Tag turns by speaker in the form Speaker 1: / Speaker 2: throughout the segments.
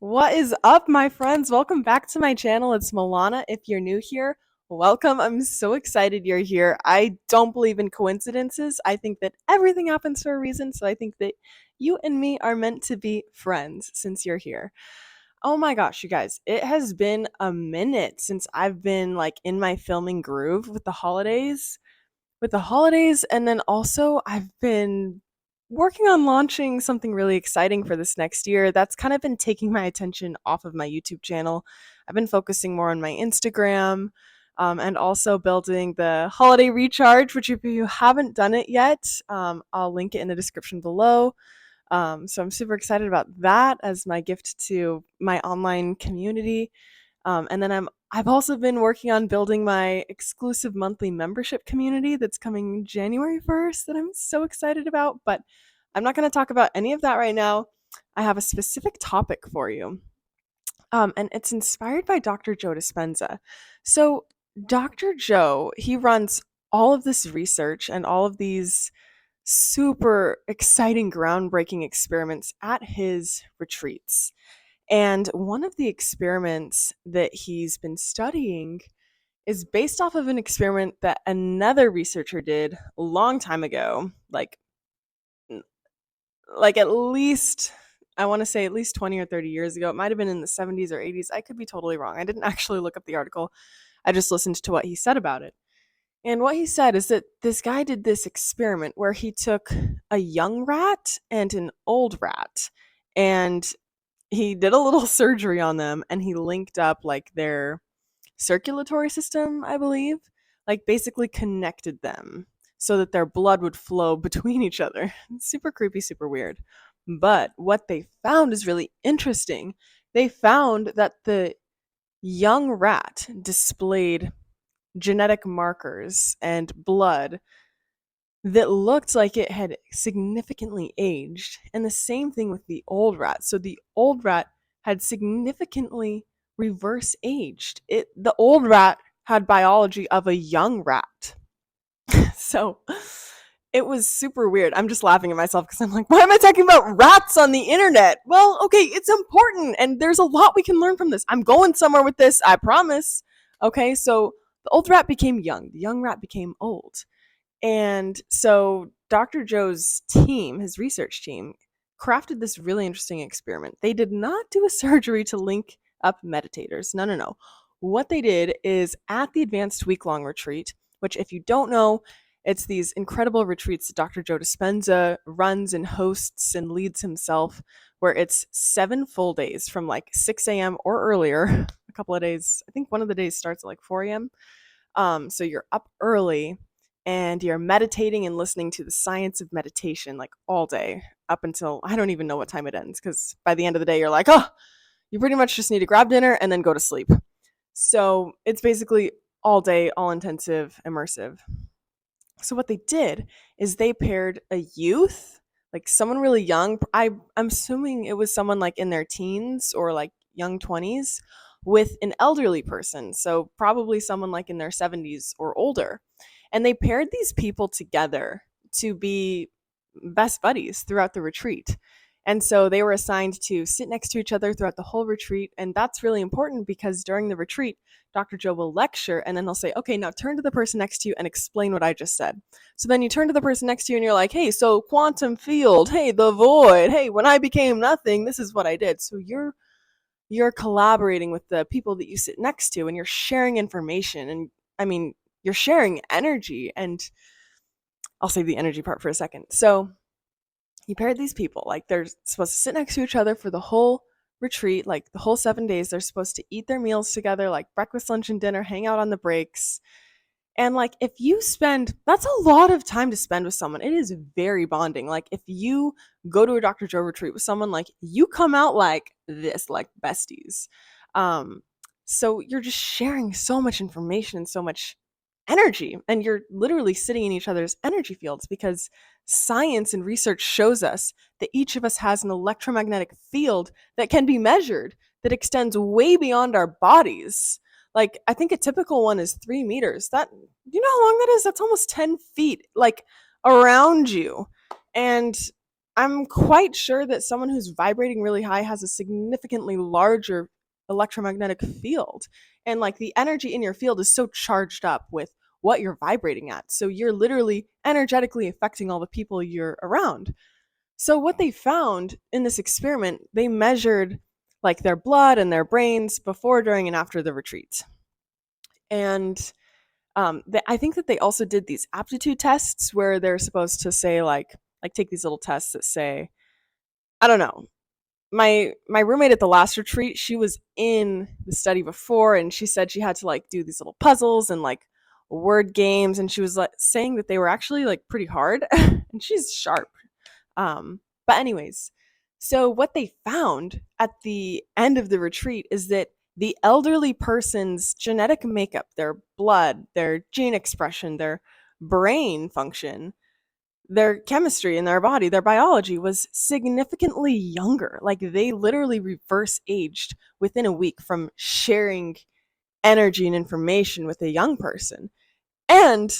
Speaker 1: What is up, my friends? Welcome back to my channel. It's Milana. If you're new here, welcome. I'm so excited you're here. I don't believe in coincidences. I think that everything happens for a reason. So I think that you and me are meant to be friends since you're here. Oh my gosh, you guys, it has been a minute since I've been in my filming groove with the holidays, and then also I've been working on launching something really exciting for this next year that's kind of been taking my attention off of my YouTube channel. I've been focusing more on my Instagram, and also building the holiday recharge, which if you haven't done it yet, I'll link it in the description below. So I'm super excited about that as my gift to my online community. And then I've also been working on building my exclusive monthly membership community that's coming January 1st that I'm so excited about, but I'm not going to talk about any of that right now. I have a specific topic for you. And it's inspired by Dr. Joe Dispenza. So Dr. Joe, he runs all of this research and all of these super exciting groundbreaking experiments at his retreats. And one of the experiments that he's been studying is based off of an experiment that another researcher did a long time ago, like at least I want to say at least 20 or 30 years ago. It might have been in the 70s or 80s. I could be totally wrong. I didn't actually look up the article. I just listened to what he said about it. And what he said is that this guy did this experiment where he took a young rat and an old rat, and he did a little surgery on them, and he linked up their circulatory system, I believe, basically connected them so that their blood would flow between each other. Super creepy, super weird. But what they found is really interesting. They found that the young rat displayed genetic markers and blood that looked like it had significantly aged. And the same thing with the old rat. So the old rat had significantly reverse aged. The old rat had biology of a young rat. So it was super weird. I'm just laughing at myself because I'm like, why am I talking about rats on the internet? Well, okay, it's important and there's a lot we can learn from this. I'm going somewhere with this, I promise. Okay, so the old rat became young, the young rat became old. And so Dr. Joe's team, his research team, crafted this really interesting experiment. They did not do a surgery to link up meditators. No, no, no. What they did is at the advanced week-long retreat, which if you don't know, it's these incredible retreats that Dr. Joe Dispenza runs and hosts and leads himself, where it's 7 full days from 6 a.m. or earlier. A couple of days, I think one of the days starts at 4 a.m. So you're up early and you're meditating and listening to the science of meditation all day up until I don't even know what time it ends, because by the end of the day you're like, oh, you pretty much just need to grab dinner and then go to sleep. So it's basically all day, all intensive, immersive. So what they did is they paired a youth, someone really young. I'm assuming it was someone in their teens or young 20s, with an elderly person. So probably someone in their 70s or older. And they paired these people together to be best buddies throughout the retreat. And so they were assigned to sit next to each other throughout the whole retreat. And that's really important because during the retreat, Dr. Joe will lecture and then he'll say, okay, now turn to the person next to you and explain what I just said. So then you turn to the person next to you and you're like, hey, so quantum field, hey, the void, hey, when I became nothing, this is what I did. So you're collaborating with the people that you sit next to and you're sharing information. And I mean, you're sharing energy. And I'll save the energy part for a second. So he paired these people, they're supposed to sit next to each other for the whole retreat, the whole 7 days. They're supposed to eat their meals together, breakfast, lunch, and dinner, hang out on the breaks. And if you spend, that's a lot of time to spend with someone. It is very bonding. If you go to a Dr. Joe retreat with someone, you come out like this, like besties. So you're just sharing so much information and so much energy, and you're literally sitting in each other's energy fields, because science and research shows us that each of us has an electromagnetic field that can be measured, that extends way beyond our bodies. I think a typical one is 3 meters. That, you know how long that is? That's almost 10 feet, around you. And I'm quite sure that someone who's vibrating really high has a significantly larger electromagnetic field. And like the energy in your field is so charged up with what you're vibrating at. So you're literally energetically affecting all the people you're around. So what they found in this experiment, they measured like their blood and their brains before, during, and after the retreat. And I think that they also did these aptitude tests where they're supposed to say like take these little tests that say, I don't know. My roommate at the last retreat, she was in the study before, and she said she had to like do these little puzzles and like word games, and she was like saying that they were actually like pretty hard, and she's sharp. But anyways, so what they found at the end of the retreat is that the elderly person's genetic makeup, their blood, their gene expression, their brain function, their chemistry in their body, their biology was significantly younger. Like they literally reverse aged within a week from sharing energy and information with a young person. And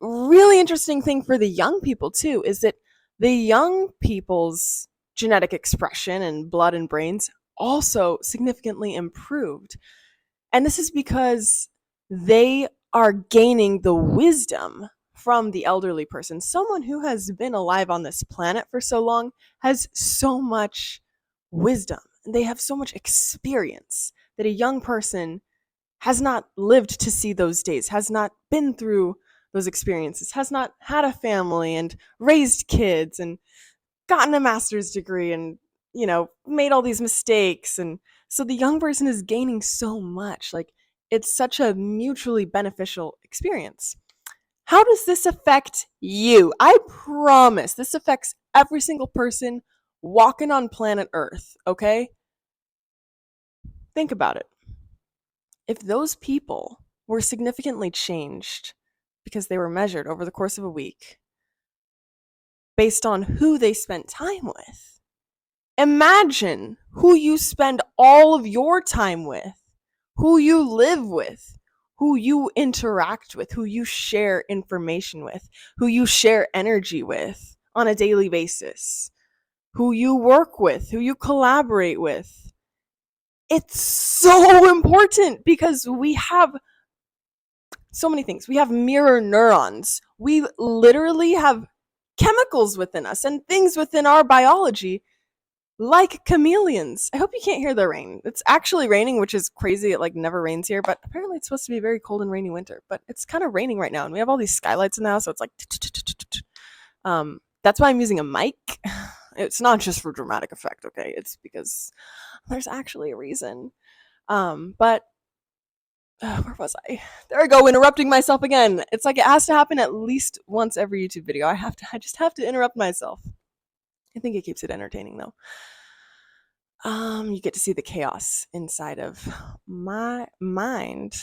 Speaker 1: really interesting thing for the young people too is that the young people's genetic expression and blood and brains also significantly improved. And this is because they are gaining the wisdom from the elderly person. Someone who has been alive on this planet for so long has so much wisdom. They have so much experience that a young person has not lived to see those days, has not been through those experiences, has not had a family and raised kids and gotten a master's degree and, made all these mistakes. And so the young person is gaining so much. Like it's such a mutually beneficial experience. How does this affect you? I promise this affects every single person walking on planet Earth, okay? Think about it. If those people were significantly changed because they were measured over the course of a week based on who they spent time with, imagine who you spend all of your time with, who you live with, who you interact with, who you share information with, who you share energy with on a daily basis, who you work with, who you collaborate with. It's so important because we have so many things. We have mirror neurons. We literally have chemicals within us and things within our biology like chameleons. I hope you can't hear the rain. It's actually raining, which is crazy. It like never rains here, but apparently it's supposed to be a very cold and rainy winter. But it's kind of raining right now, and we have all these skylights in the house, so it's like that's why I'm using a mic. It's not just for dramatic effect, okay? It's because there's actually a reason. But where was I? There I go, interrupting myself again. It's like it has to happen at least once every YouTube video. I just have to interrupt myself. I think it keeps it entertaining though. You get to see the chaos inside of my mind.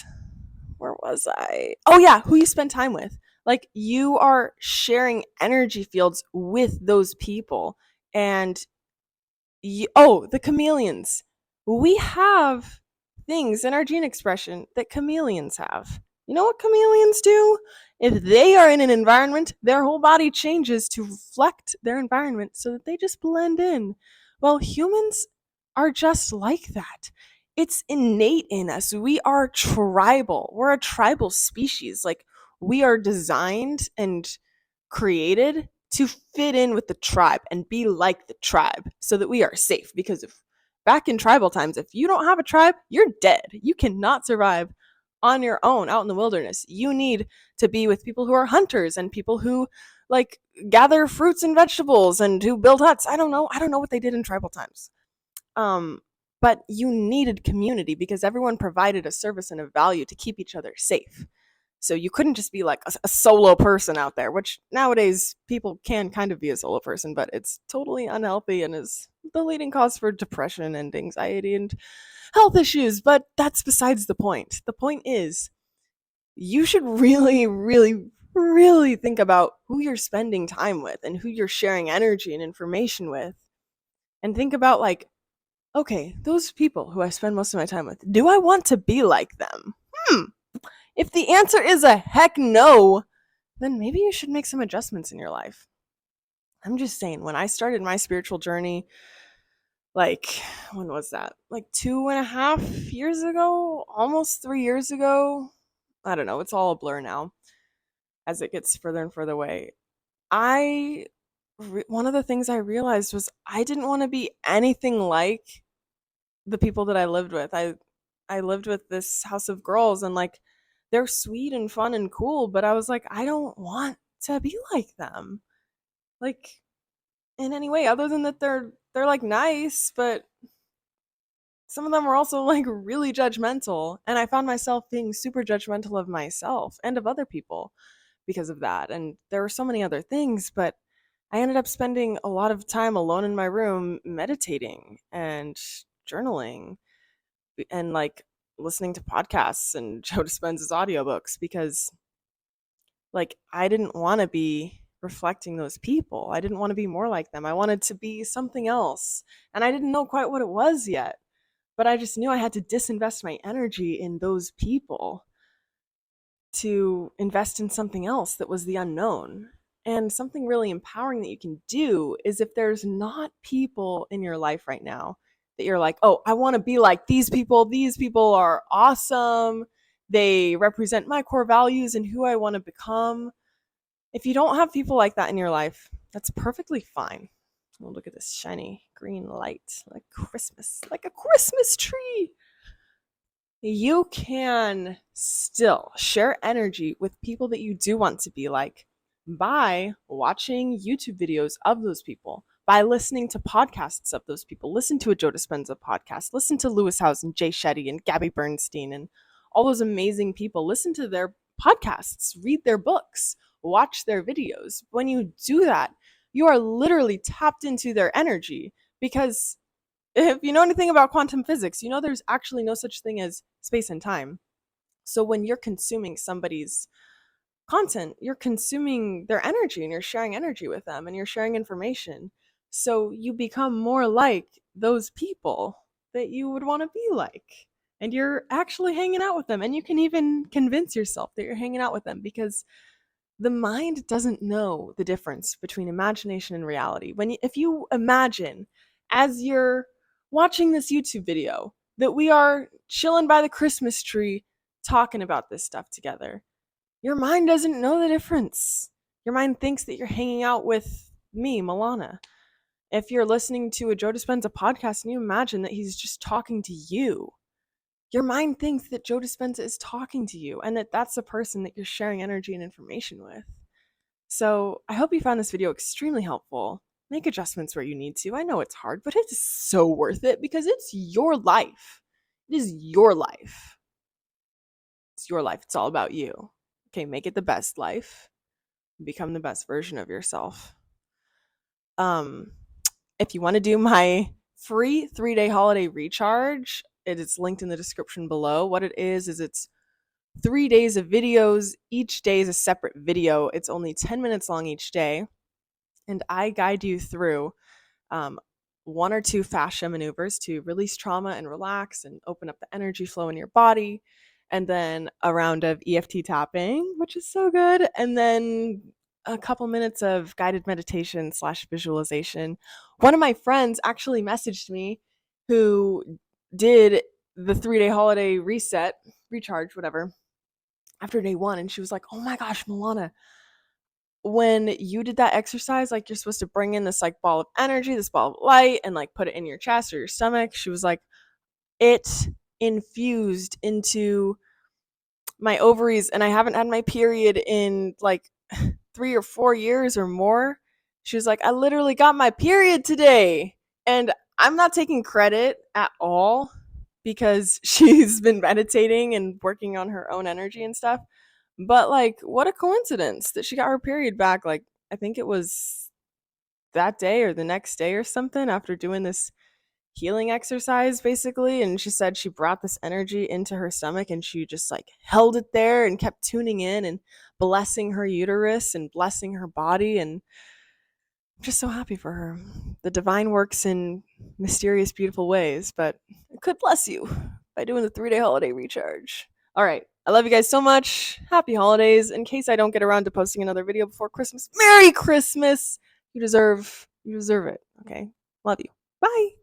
Speaker 1: Where was I? Oh yeah, who you spend time with. Like you are sharing energy fields with those people. And the chameleons. We have things in our gene expression that chameleons have. You know what chameleons do? If they are in an environment, their whole body changes to reflect their environment so that they just blend in. Well, humans are just like that. It's innate in us. We are tribal. We're a tribal species. Like we are designed and created to fit in with the tribe and be like the tribe so that we are safe. Because if back in tribal times, if you don't have a tribe, you're dead. You cannot survive on your own out in the wilderness. You need to be with people who are hunters and people who like gather fruits and vegetables and who build huts. I don't know what they did in tribal times. But you needed community because everyone provided a service and a value to keep each other safe. So you couldn't just be like a solo person out there, which nowadays people can kind of be a solo person, but it's totally unhealthy and is the leading cause for depression and anxiety and health issues. But that's besides the point. The point is you should really, really, really think about who you're spending time with and who you're sharing energy and information with. And think about like, okay, those people who I spend most of my time with, do I want to be like them? If the answer is a heck no, then maybe you should make some adjustments in your life. I'm just saying, when I started my spiritual journey, like, when was that? Like 2.5 years ago, almost 3 years ago. I don't know. It's all a blur now as it gets further and further away. One of the things I realized was I didn't want to be anything like the people that I lived with. I lived with this house of girls, and like they're sweet and fun and cool, but I was like, I don't want to be like them. Like, in any way other than that they're like nice, but some of them were also like really judgmental, and I found myself being super judgmental of myself and of other people because of that. And there were so many other things, but I ended up spending a lot of time alone in my room meditating and journaling and like listening to podcasts and Joe Dispenza's audiobooks because like I didn't want to be reflecting those people. I didn't want to be more like them. I wanted to be something else. And I didn't know quite what it was yet, but I just knew I had to disinvest my energy in those people to invest in something else that was the unknown. And something really empowering that you can do is if there's not people in your life right now that you're like, oh, I want to be like these people. These people are awesome. They represent my core values and who I want to become. If you don't have people like that in your life, that's perfectly fine. Oh, look at this shiny green light, like a Christmas tree. You can still share energy with people that you do want to be like by watching YouTube videos of those people, by listening to podcasts of those people. Listen to a Joe Dispenza podcast, listen to Lewis Howes and Jay Shetty and Gabby Bernstein and all those amazing people. Listen to their podcasts, read their books, watch their videos. When you do that, you are literally tapped into their energy because if you know anything about quantum physics, you know there's actually no such thing as space and time. So when you're consuming somebody's content, you're consuming their energy and you're sharing energy with them and you're sharing information. So you become more like those people that you would want to be like. And you're actually hanging out with them. And you can even convince yourself that you're hanging out with them because the mind doesn't know the difference between imagination and reality. If you imagine as you're watching this YouTube video that we are chilling by the Christmas tree talking about this stuff together, your mind doesn't know the difference. Your mind thinks that you're hanging out with me, Milana. If you're listening to a Joe Dispenza podcast and you imagine that he's just talking to you, your mind thinks that Joe Dispenza is talking to you and that that's the person that you're sharing energy and information with. So I hope you found this video extremely helpful. Make adjustments where you need to. I know it's hard, but it's so worth it because it's your life. It is your life. It's your life. It's all about you. Okay, make it the best life. Become the best version of yourself. If you want to do my free 3-day holiday recharge, it is linked in the description below. What it is it's 3 days of videos. Each day is a separate video. It's only 10 minutes long each day. And I guide you through one or two fascia maneuvers to release trauma and relax and open up the energy flow in your body. And then a round of EFT tapping, which is so good. And then a couple minutes of guided meditation / visualization. One of my friends actually messaged me who did the 3-day holiday reset, recharge, whatever, after day one. And she was like, oh my gosh, Milana, when you did that exercise, like you're supposed to bring in this like ball of energy, this ball of light, and like put it in your chest or your stomach. She was like, it infused into my ovaries, and I haven't had my period in like 3 or 4 years or more. She was like, I literally got my period today. And I'm not taking credit at all because she's been meditating and working on her own energy and stuff. But like, what a coincidence that she got her period back. Like, I think it was that day or the next day or something after doing this healing exercise, basically. And she said she brought this energy into her stomach and she just like held it there and kept tuning in and blessing her uterus and blessing her body. And I'm just so happy for her. The divine works in mysterious, beautiful ways, but it could bless you by doing the 3-day holiday recharge. All right. I love you guys so much. Happy holidays. In case I don't get around to posting another video before Christmas, Merry Christmas. You deserve it. Okay. Love you. Bye.